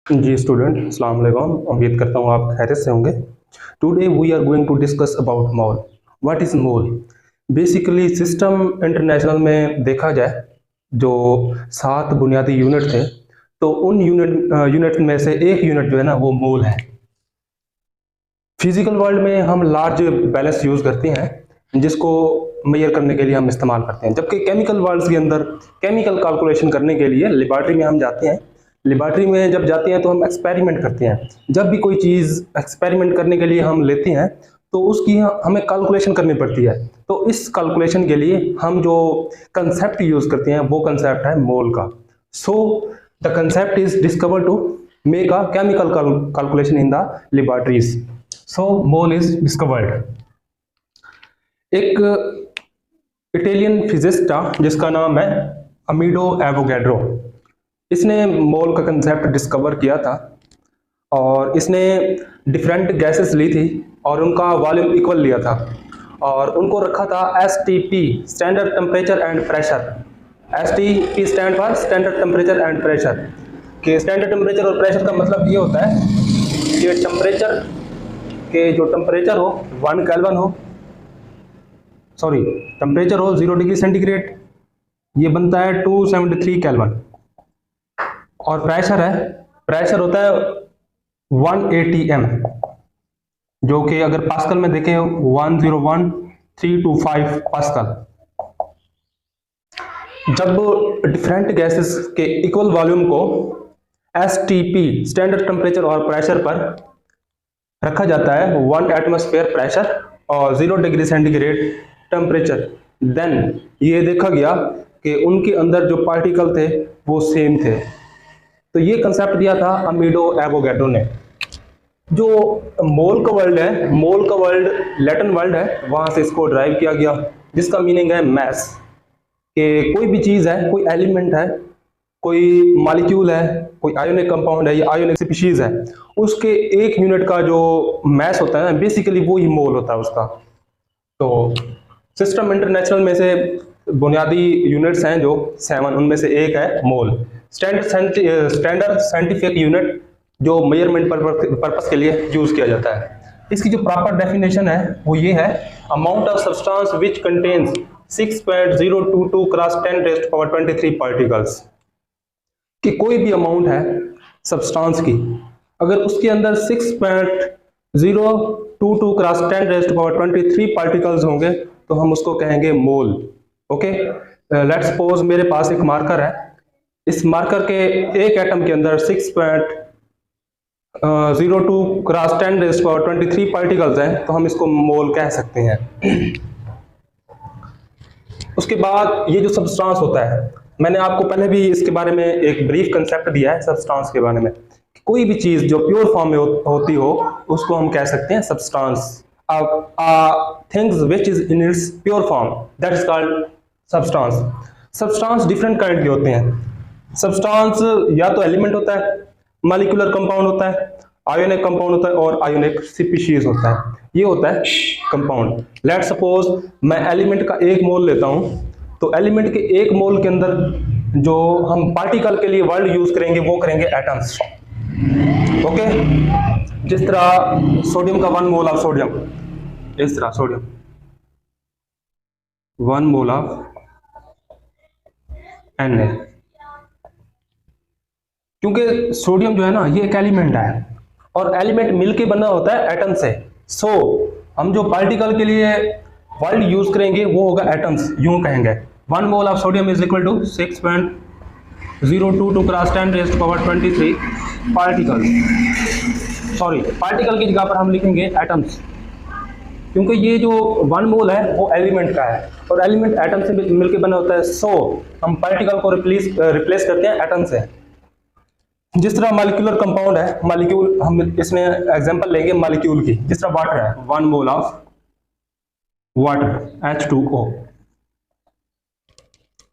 जी student, अस्सलाम वालेकुम। उम्मीद करता हूँ आप खैरियत से होंगे। Today we are going to discuss about mole. What is mole? Basically system international में देखा जाए जो 7 बुनियादी यूनिट थे, तो उन यूनिट में से एक यूनिट जो है ना वो मोल है। फिजिकल वर्ल्ड में हम लार्ज बैलेंस यूज़ करते हैं जिसको मेजर करने के लिए हम इस्तेमाल करते हैं, जबकि केमिकल वर्ल्ड्स के अंदर केमिकल कैलकुलेशन करने के लिए लेबॉरेटरी में हम जाते हैं। लेबॉरेटरी में जब जाते हैं तो हम एक्सपेरिमेंट करते हैं। जब भी कोई चीज़ एक्सपेरिमेंट करने के लिए हम लेते हैं तो उसकी हमें कैलकुलेशन करनी पड़ती है। तो इस कैलकुलेशन के लिए हम जो कंसेप्ट यूज़ करते हैं वो कंसेप्ट है मोल का। So the concept is discover to make a chemical calculation in the laboratories. So mole is discovered. एक इटालियन फिजिसिस्ट था जिसका नाम है अमीडो एवोगैड्रो। इसने मोल का कंसेप्ट डिस्कवर किया था और इसने डिफरेंट गैसेस ली थी और उनका वॉल्यूम इक्वल लिया था और उनको रखा था STP, standard temperature and pressure. STP stand for standard temperature and pressure. कि स्टैंडर्ड टेम्परेचर और प्रेशर का मतलब ये होता है कि टेम्परेचर के जो टेम्परेचर हो 1 केल्विन हो, सॉरी टेम्परेचर हो 0 डिग्री सेंटीग्रेड, ये बनता है 273 केल्विन। और प्रेशर होता है 1 ATM, जो कि अगर पास्कल में देखें 101325 पास्कल। जब डिफरेंट गैसेस के इक्वल वॉल्यूम को STP स्टैंडर्ड टेम्परेचर और प्रेशर पर रखा जाता है 1 एटमॉस्फेयर प्रेशर और 0 डिग्री सेंटीग्रेड टेम्परेचर, देन ये देखा गया कि उनके अंदर जो पार्टिकल थे वो सेम थे। तो ये कंसेप्ट दिया था अमीडो एवोगैड्रो ने। जो मोल का वर्ल्ड है, मोल का वर्ल्ड लैटिन वर्ल्ड है, वहां से इसको ड्राइव किया गया, जिसका मीनिंग है मैस। कि कोई भी चीज है, कोई एलिमेंट है, कोई मॉलिक्यूल है, कोई आयोनिक कंपाउंड है या आयोनिक स्पीशीज है, उसके एक यूनिट का जो मैस होता है ना, बेसिकली वो ही मोल होता है उसका। तो सिस्टम इंटरनेशनल में से बुनियादी यूनिट्स हैं जो 7, उनमें से एक है मोल। स्टैंडर्ड साइंटिफिक यूनिट जो मेजरमेंट पर्पस के लिए यूज किया जाता है। इसकी जो प्रॉपर डेफिनेशन है वो ये है, amount of substance which contains 6.022 cross 10⁻23 particles. कि कोई भी अमाउंट है सब्सटेंस की, अगर उसके अंदर 6.022 क्रॉस 10⁻23 पार्टिकल्स होंगे तो हम उसको कहेंगे मोल। ओके, लेट्स सपोज मेरे पास एक मार्कर है, इस मार्कर के एक एटम के अंदर 6.02 क्रॉस 10⁻23 पार्टिकल्स हैं, तो हम इसको मोल कह सकते हैं। उसके बाद ये जो सब्सटेंस होता है, मैंने आपको पहले भी इसके बारे में एक ब्रीफ कंसेप्ट दिया है सब्सटेंस के बारे में। कोई भी चीज जो प्योर फॉर्म में होती हो उसको हम कह सकते हैं substance. Things which is in its pure form, that is called substance. Substance different kind के होते हैं। सब्सटेंस या तो एलिमेंट होता है, मॉलिक्यूलर कंपाउंड होता है, आयोनिक कंपाउंड होता है और आयोनिक स्पीशीज होता है। ये होता है कंपाउंड। लेट्स सपोज मैं एलिमेंट का 1 मोल लेता हूं, तो एलिमेंट के 1 मोल के अंदर जो हम पार्टिकल के लिए वर्ड यूज करेंगे वो करेंगे एटम्स। ओके, जिस तरह सोडियम का 1 मोल ऑफ सोडियम, इस तरह सोडियम 1 मोल ऑफ Na। क्योंकि सोडियम जो है ना ये एक एलिमेंट है और एलिमेंट मिलके बना होता है एटम से। सो हम जो पार्टिकल के लिए वर्ड यूज करेंगे वो होगा एटम्स। यूं कहेंगे 1 mole of sodium is equal to 6.022 cross 10⁻23 particle. Sorry, particle की जगह पर हम लिखेंगे एटम्स, क्योंकि ये जो 1 मोल है वो एलिमेंट का है और एलिमेंट एटम से मिलकर बना होता है। सो हम पार्टिकल को रिप्लेस करते हैं एटम से। जिस तरह मॉलिक्यूलर कंपाउंड है, मॉलिक्यूल हम इसमें एग्जांपल लेंगे मॉलिक्यूल की, जिस तरह वाटर है 1 मोल ऑफ वाटर H2O।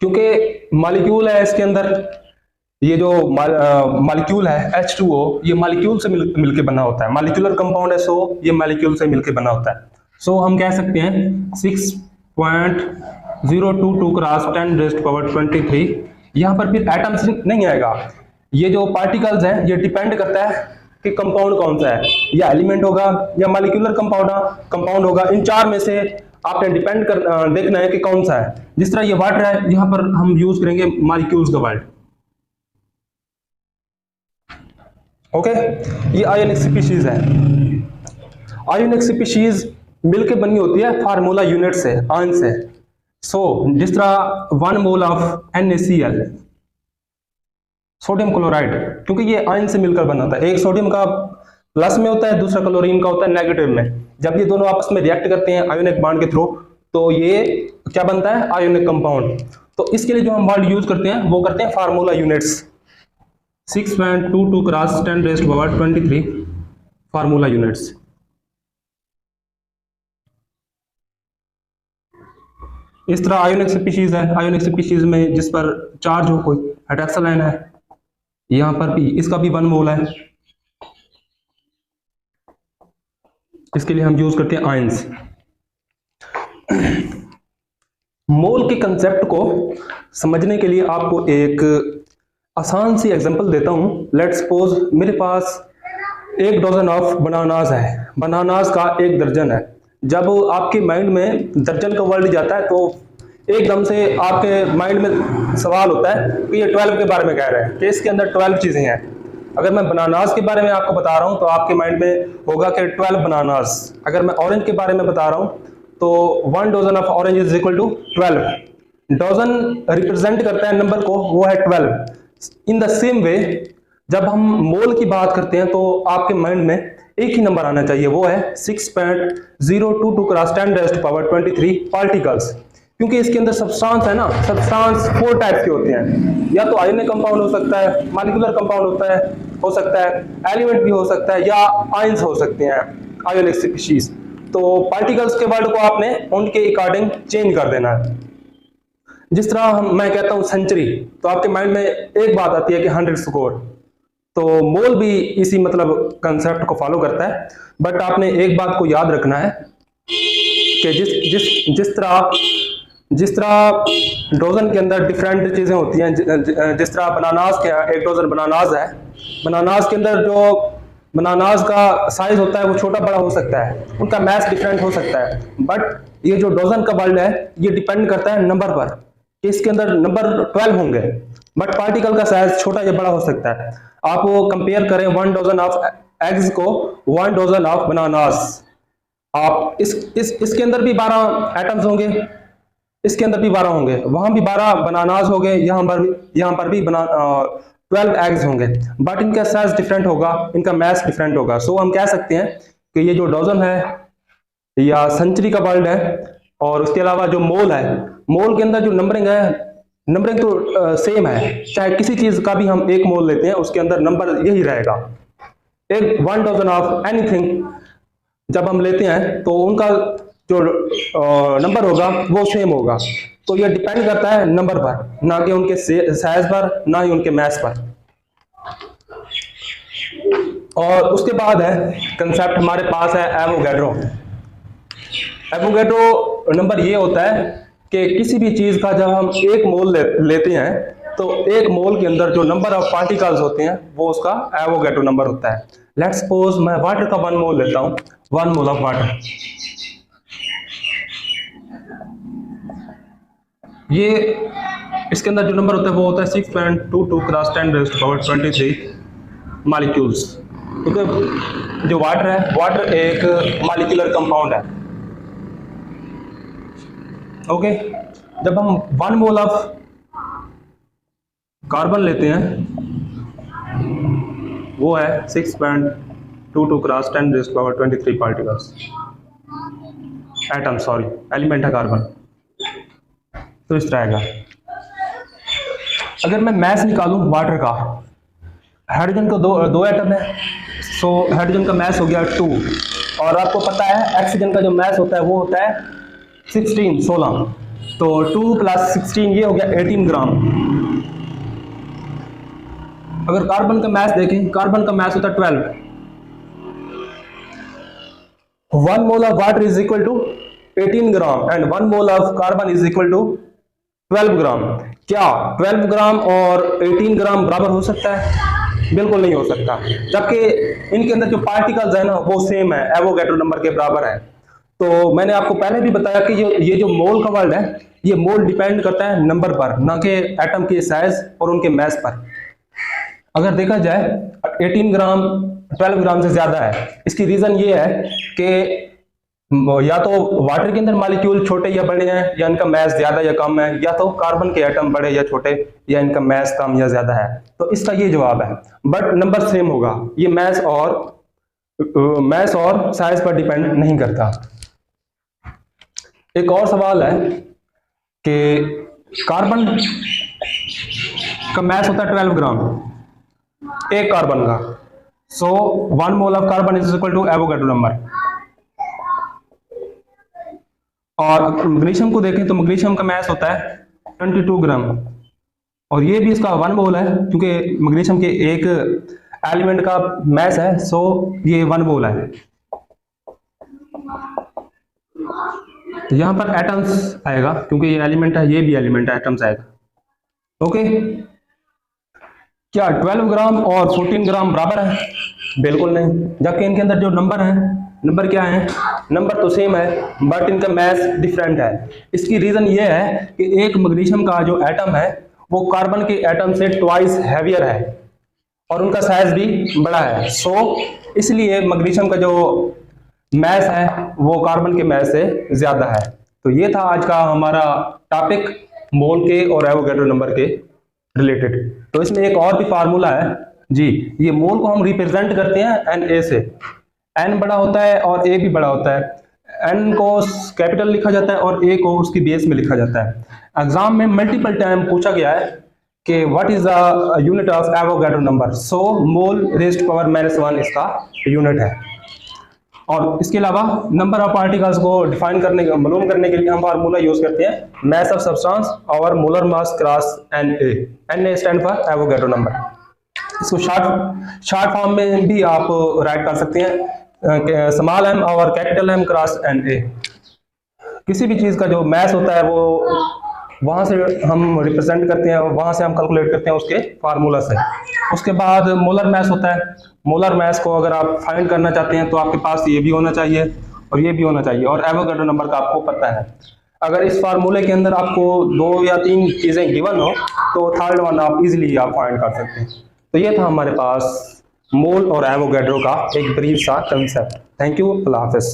क्योंकि मॉलिक्यूल है इसके अंदर, ये जो मॉलिक्यूल है H2O ये मॉलिक्यूल से मिलके बना होता है। मॉलिक्यूलर कंपाउंड है, सो ये मॉलिक्यूल से मिलके बना होता है। सो हम कह सकते हैं 6.022 क्रॉस 10⁻23। यहाँ पर फिर एटम्स नहीं आएगा, ये जो पार्टिकल्स हैं ये डिपेंड करता है कि कंपाउंड कौन सा है, या एलिमेंट होगा या मॉलिक्यूलर कंपाउंड होगा। इन चार में से आपने डिपेंड कर देखना है कि कौन सा है। जिस तरह ये वाटर है, यहाँ पर हम यूज करेंगे मॉलिक्यूल्स का वर्ड। ओके, ये आयोनिक स्पीशीज है। आयोनिक स्पीशीज मिलकर बनी होती है फार्मूला यूनिट से, आयन से। जिस तरह 1 mole of NaCl, sodium chloride, क्योंकि ये आयन से मिलकर बना होता है। एक सोडियम का प्लस में होता है, दूसरा क्लोरीन का होता है नेगेटिव में। जब ये दोनों आपस में रिएक्ट करते हैं आयोनिक बॉन्ड के थ्रू, तो ये क्या बनता है, आयोनिक कंपाउंड। तो इसके लिए जो हम वर्ड यूज करते हैं वो करते हैं formula units. 6.22 cross 10⁻23 formula units. इस तरह आयोनिक स्पीशीज है। आयोनिक स्पीशीज में जिस पर चार्ज हो, कोई हाइड्रोक्साइल आयन है, यहां पर भी इसका भी 1 मोल है। इसके लिए हम यूज करते हैं आयंस। मोल के कंसेप्ट को समझने के लिए आपको एक आसान सी एग्जांपल देता हूं। लेट्स सपोज मेरे पास 1 डजन ऑफ बनानास है, बनानास का 1 दर्जन है। जब आपके माइंड में दर्जन का वर्ड जाता है तो एकदम से आपके माइंड में सवाल होता है कि ये 12 के बारे में कह रहे हैं, कि इसके अंदर 12 चीजें हैं। अगर मैं बनानास के बारे में आपको बता रहा हूं तो आपके माइंड में होगा कि 12 बनानास। अगर मैं ऑरेंज के बारे में बता रहा हूं तो 1 dozen of orange is equal to 12। Dozen represent करता है नंबर को, वो है 12। इन द सेम वे जब हम मोल की बात करते हैं तो आपके माइंड में एक ही नंबर आना चाहिए, वो है 6.022 क्रॉस 10⁻23 पार्टिकल्स। क्योंकि इसके अंदर सब्सटेंस है ना, सब्सटेंस 4 टाइप के होते हैं। या तो आयोनिक कंपाउंड हो सकता है, मॉलिक्यूलर कंपाउंड हो सकता है, एलिमेंट भी हो सकता है, या आयंस हो सकते हैं, आयोनिक स्पीशीज। तो पार्टिकल्स के वर्ड को आपने उनके अकॉर्डिंग चेंज कर देना है। जिस तरह मैं कहता हूं सेंचुरी, तो आपके माइंड में एक बात आती है कि 100 स्कोर। तो मोल भी इसी मतलब कंसेप्ट को फॉलो करता है। बट आपने एक बात को याद रखना है कि जिस तरह डोजन के अंदर डिफरेंट चीजें होती हैं। जिस तरह बनानास के 1 डजन बनानास है, बनानास के अंदर जो बनानास का साइज होता है वो छोटा बड़ा हो सकता है, उनका मैथ डिफरेंट हो सकता है। बट ये जो डोजन का वर्ड है ये डिपेंड करता है नंबर पर, कि इसके अंदर नंबर 12 होंगे, बट पार्टिकल का साइज छोटा या बड़ा हो सकता है। आप वो कंपेयर करें 1 डजन ऑफ एग्स को 1 डजन ऑफ बनानास। आप इसके अंदर भी 12 एटम्स होंगे, इसके अंदर भी 12 होंगे, वहां भी 12 बनानास हो गए, यहाँ पर भी 12 एग्स होंगे, बट इनका साइज डिफरेंट होगा, इनका मैथ डिफरेंट होगा। सो हम कह सकते हैं कि ये जो डजन है या सेंचुरी का वर्ड है, और उसके अलावा जो मोल है, मोल के अंदर जो नंबरिंग है, नंबरिंग तो सेम है। चाहे किसी चीज का भी हम एक मोल लेते हैं उसके अंदर नंबर यही रहेगा। एक 1 डजन ऑफ एनीथिंग जब हम लेते हैं तो उनका जो नंबर होगा वो सेम होगा। तो ये डिपेंड करता है नंबर पर, ना कि उनके साइज पर, ना ही उनके मैथ पर। और उसके बाद है कंसेप्ट हमारे पास है एवोगैड्रो। एवोगैड्रो नंबर ये होता है कि किसी भी चीज का जब हम एक मोल लेते हैं तो एक मोल के अंदर जो नंबर ऑफ पार्टिकल्स होते हैं वो उसका एवोगैड्रो नंबर होता है। लेट्स सपोज मैं वाटर का 1 मोल लेता हूं, 1 मोल ऑफ वाटर। ये इसके अंदर जो नंबर होता है वो होता है 6.22 क्रॉस 10⁻23 मॉलिक्यूल्स। क्योंकि जो वाटर है, वाटर एक मॉलिक्यूलर कंपाउंड है। ओके, जब हम 1 मोल ऑफ कार्बन लेते हैं वो है 6.22 cross 10⁻23 particles, atom, sorry element है कार्बन। तो इस तरह का अगर मैं मैथ निकालूं वाटर का, हाइड्रोजन का दो एटम है, सो हाइड्रोजन का मैथ हो गया 2। और आपको पता है ऑक्सीजन का जो मैथ होता है वो होता है 16। तो 2 + 16 ये हो गया 18 ग्राम। अगर कार्बन का मैथ देखें, कार्बन का मैथ होता है 12। 1 mole of water is equal to 18 gram and 1 mole of carbon is equal to 12 gram. क्या 12 ग्राम और 18 ग्राम बराबर हो सकता है? बिल्कुल नहीं हो सकता, जबकि इनके अंदर जो पार्टिकल्स है ना वो सेम है, एवोगैड्रो नंबर के बराबर है। तो मैंने आपको पहले भी बताया कि ये जो मोल का वर्ड है, ये मोल डिपेंड करता है नंबर पर, ना कि एटम के साइज और उनके मास पर। अगर देखा जाए 18 ग्राम 12 ग्राम से ज्यादा है, इसकी रीजन ये है कि या तो वाटर के अंदर मॉलिक्यूल छोटे या बड़े हैं, या इनका मास ज्यादा या कम है, या तो कार्बन के एटम बड़े या छोटे, या इनका मास कम या ज्यादा है। तो इसका ये जवाब है, बट नंबर सेम होगा, ये मास और साइज पर डिपेंड नहीं करता। एक और सवाल है कि कार्बन का मास होता है 12 ग्राम एक कार्बन का, so 1 mole of carbon is equal to Avogadro number. और मैग्नीशियम को देखें तो मैग्नीशियम का मास होता है 22 ग्राम, और ये भी इसका 1 मोल है, क्योंकि मैग्नीशियम के एक एलिमेंट का मास है, सो ये 1 मोल है। यहां पर एटम्स आएगा, क्योंकि ये एलिमेंट है, ये भी एलिमेंट है, एटम्स आएगा। ओके, क्या 12 ग्राम और 14 ग्राम बराबर है? बिल्कुल नहीं, जबकि इनके अंदर जो नंबर है, नंबर क्या है? नंबर तो सेम है, बट इनका मास डिफरेंट है। इसकी रीजन ये है कि एक मैग्नीशियम का जो एटम है वो कार्बन के एटम से ट्वाइस हैवियर है, और उनका साइज भी बड़ा है। सो इसलिए मैग्नीशियम का जो मास है वो कार्बन के मास से ज्यादा है। तो ये था आज का हमारा टॉपिक, मोल के और एवोगैड्रो नंबर के रिलेटेड। तो इसमें एक और भी फार्मूला है जी, ये मोल को हम रिप्रेजेंट करते हैं Na से। n बड़ा होता है और a भी बड़ा होता है। n को कैपिटल लिखा जाता है और a को उसकी बेस में लिखा जाता है। एग्जाम में मल्टीपल टाइम पूछा गया है कि what is the unit of Avogadro number, so mole raised power -1 इसका यूनिट है। और इसके अलावा नंबर ऑफ पार्टिकल्स को डिफाइन करने मालूम करने के लिए हम फार्मूला यूज करते हैं मास ऑफ सब्सटेंस और molar mass cross Na stand for Avogadro number. इसको शॉर्ट फॉर्म में भी आप राइट कर सकते हैं, स्मॉल m और कैपिटल M क्रॉस Na। किसी भी चीज का जो मास होता है वो वहां से हम रिप्रेजेंट करते हैं, वहां से हम कैलकुलेट करते हैं उसके फार्मूला से। उसके बाद मोलर मास होता है। मोलर मास को अगर आप फाइंड करना चाहते हैं तो आपके पास ये भी होना चाहिए और ये भी होना चाहिए, और एवोगैड्रो नंबर का आपको पता है। अगर इस फार्मूले के अंदर आपको 2 या 3 चीजें गिवन हो तो थर्ड वन आप इजीली आप फाइंड कर सकते हैं। तो ये था हमारे पास मोल और एवोगैड्रो का एक ब्रीफ सा कंसेप्ट। थैंक यू, अल्लाह हाफिज़।